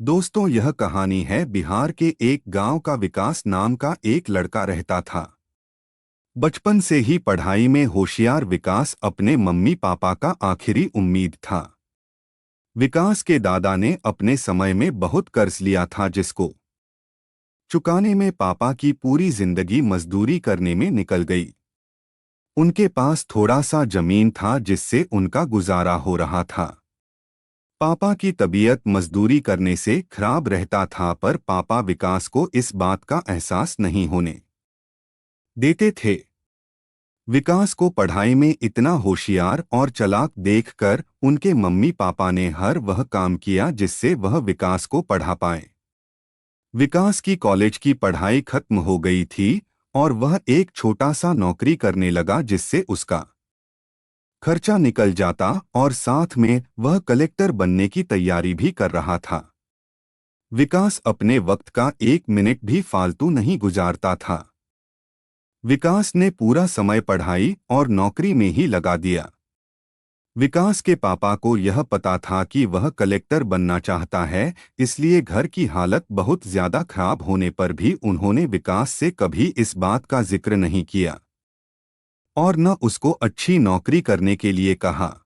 दोस्तों, यह कहानी है बिहार के एक गांव का। विकास नाम का एक लड़का रहता था। बचपन से ही पढ़ाई में होशियार विकास अपने मम्मी पापा का आखिरी उम्मीद था। विकास के दादा ने अपने समय में बहुत कर्ज लिया था, जिसको चुकाने में पापा की पूरी जिंदगी मजदूरी करने में निकल गई। उनके पास थोड़ा सा जमीन था जिससे उनका गुजारा हो रहा था। पापा की तबीयत मजदूरी करने से खराब रहता था, पर पापा विकास को इस बात का एहसास नहीं होने देते थे। विकास को पढ़ाई में इतना होशियार और चालाक देखकर उनके मम्मी पापा ने हर वह काम किया जिससे वह विकास को पढ़ा पाए। विकास की कॉलेज की पढ़ाई खत्म हो गई थी और वह एक छोटा सा नौकरी करने लगा, जिससे उसका खर्चा निकल जाता और साथ में वह कलेक्टर बनने की तैयारी भी कर रहा था। विकास अपने वक्त का एक मिनट भी फालतू नहीं गुजारता था। विकास ने पूरा समय पढ़ाई और नौकरी में ही लगा दिया। विकास के पापा को यह पता था कि वह कलेक्टर बनना चाहता है, इसलिए घर की हालत बहुत ज्यादा खराब होने पर भी उन्होंने विकास से कभी इस बात का जिक्र नहीं किया और न उसको अच्छी नौकरी करने के लिए कहा।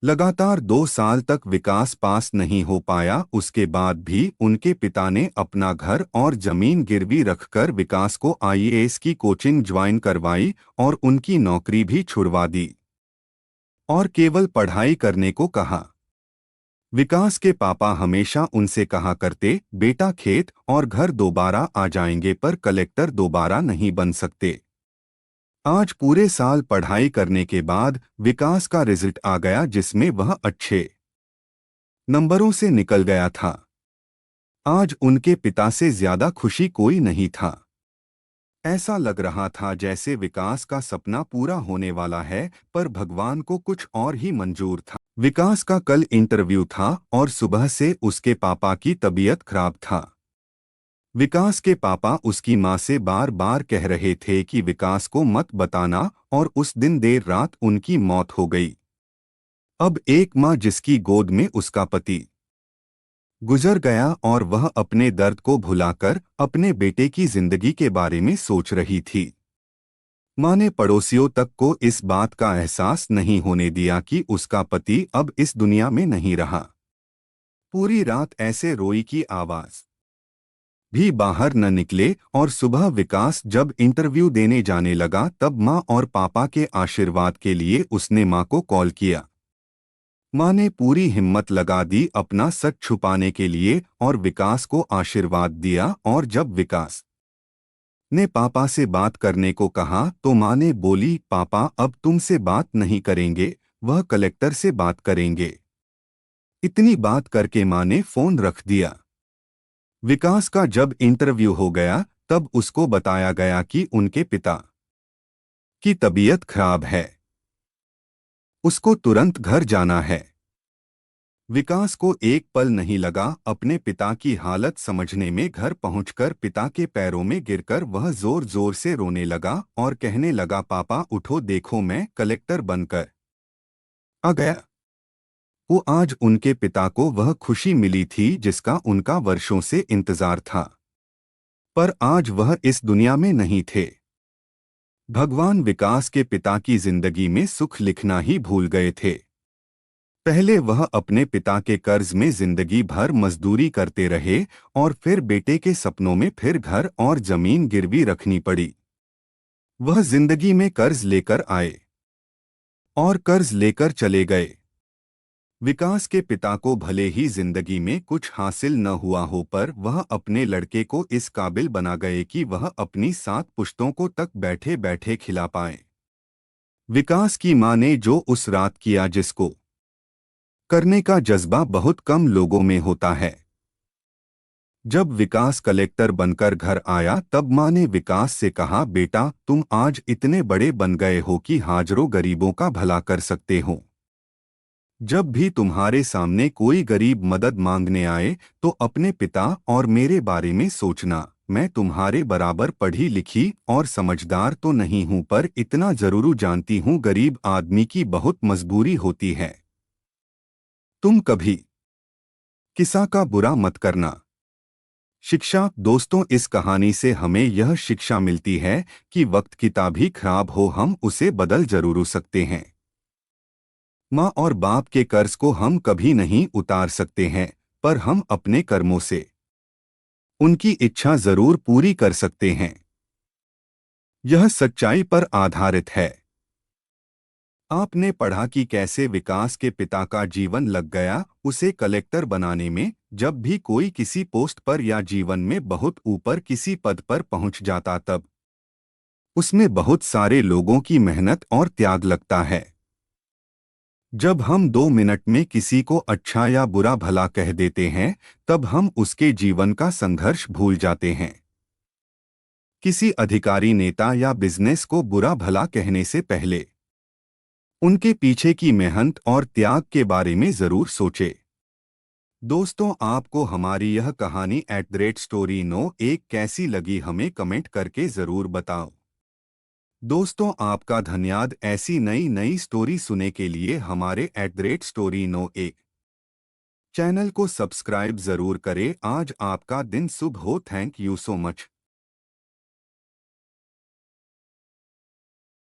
लगातार 2 साल तक विकास पास नहीं हो पाया। उसके बाद भी उनके पिता ने अपना घर और जमीन गिरवी रखकर विकास को आईएएस की कोचिंग ज्वाइन करवाई और उनकी नौकरी भी छुड़वा दी और केवल पढ़ाई करने को कहा। विकास के पापा हमेशा उनसे कहा करते, बेटा खेत और घर दोबारा आ जाएंगे पर कलेक्टर दोबारा नहीं बन सकते। आज पूरे साल पढ़ाई करने के बाद विकास का रिजल्ट आ गया, जिसमें वह अच्छे नंबरों से निकल गया था। आज उनके पिता से ज्यादा खुशी कोई नहीं था। ऐसा लग रहा था जैसे विकास का सपना पूरा होने वाला है, पर भगवान को कुछ और ही मंजूर था। विकास का कल इंटरव्यू था और सुबह से उसके पापा की तबीयत खराब था। विकास के पापा उसकी मां से बार बार कह रहे थे कि विकास को मत बताना, और उस दिन देर रात उनकी मौत हो गई। अब एक मां जिसकी गोद में उसका पति गुजर गया और वह अपने दर्द को भुलाकर अपने बेटे की जिंदगी के बारे में सोच रही थी। मां ने पड़ोसियों तक को इस बात का एहसास नहीं होने दिया कि उसका पति अब इस दुनिया में नहीं रहा। पूरी रात ऐसे रोई की आवाज भी बाहर न निकले और सुबह विकास जब इंटरव्यू देने जाने लगा, तब मां और पापा के आशीर्वाद के लिए उसने मां को कॉल किया। मां ने पूरी हिम्मत लगा दी अपना सच छुपाने के लिए और विकास को आशीर्वाद दिया। और जब विकास ने पापा से बात करने को कहा तो मां ने बोली, पापा अब तुमसे बात नहीं करेंगे, वह कलेक्टर से बात करेंगे। इतनी बात करके मां ने फोन रख दिया। विकास का जब इंटरव्यू हो गया तब उसको बताया गया कि उनके पिता की तबीयत खराब है, उसको तुरंत घर जाना है। विकास को एक पल नहीं लगा अपने पिता की हालत समझने में। घर पहुंचकर पिता के पैरों में गिरकर वह जोर जोर से रोने लगा और कहने लगा, पापा उठो, देखो मैं कलेक्टर बनकर आ गया। वो आज उनके पिता को वह खुशी मिली थी जिसका उनका वर्षों से इंतजार था, पर आज वह इस दुनिया में नहीं थे। भगवान विकास के पिता की जिंदगी में सुख लिखना ही भूल गए थे। पहले वह अपने पिता के कर्ज में जिंदगी भर मजदूरी करते रहे और फिर बेटे के सपनों में फिर घर और जमीन गिरवी रखनी पड़ी। वह जिंदगी में कर्ज लेकर आए और कर्ज लेकर चले गए। विकास के पिता को भले ही जिंदगी में कुछ हासिल न हुआ हो, पर वह अपने लड़के को इस काबिल बना गए कि वह अपनी 7 पुश्तों को तक बैठे बैठे खिला पाए। विकास की मां ने जो उस रात किया, जिसको करने का जज्बा बहुत कम लोगों में होता है। जब विकास कलेक्टर बनकर घर आया तब मां ने विकास से कहा, बेटा तुम आज इतने बड़े बन गए हो कि हाजारों गरीबों का भला कर सकते हो। जब भी तुम्हारे सामने कोई गरीब मदद मांगने आए तो अपने पिता और मेरे बारे में सोचना। मैं तुम्हारे बराबर पढ़ी लिखी और समझदार तो नहीं हूं, पर इतना जरूर जानती हूं गरीब आदमी की बहुत मजबूरी होती है। तुम कभी किसी का बुरा मत करना। शिक्षा। दोस्तों, इस कहानी से हमें यह शिक्षा मिलती है कि वक्त कितना खराब हो हम उसे बदल जरूर सकते हैं। माँ और बाप के कर्ज को हम कभी नहीं उतार सकते हैं, पर हम अपने कर्मों से उनकी इच्छा जरूर पूरी कर सकते हैं। यह सच्चाई पर आधारित है। आपने पढ़ा कि कैसे विकास के पिता का जीवन लग गया उसे कलेक्टर बनाने में। जब भी कोई किसी पोस्ट पर या जीवन में बहुत ऊपर किसी पद पर पहुंच जाता तब उसमें बहुत सारे लोगों की मेहनत और त्याग लगता है। जब हम 2 मिनट में किसी को अच्छा या बुरा भला कह देते हैं, तब हम उसके जीवन का संघर्ष भूल जाते हैं। किसी अधिकारी, नेता या बिजनेस को बुरा भला कहने से पहले उनके पीछे की मेहनत और त्याग के बारे में जरूर सोचें। दोस्तों, आपको हमारी यह कहानी @story9 कैसी लगी हमें कमेंट करके जरूर बताओ। दोस्तों, आपका धन्यवाद। ऐसी नई नई स्टोरी सुनने के लिए हमारे @story9 चैनल को सब्सक्राइब जरूर करें। आज आपका दिन शुभ हो। Thank you so much.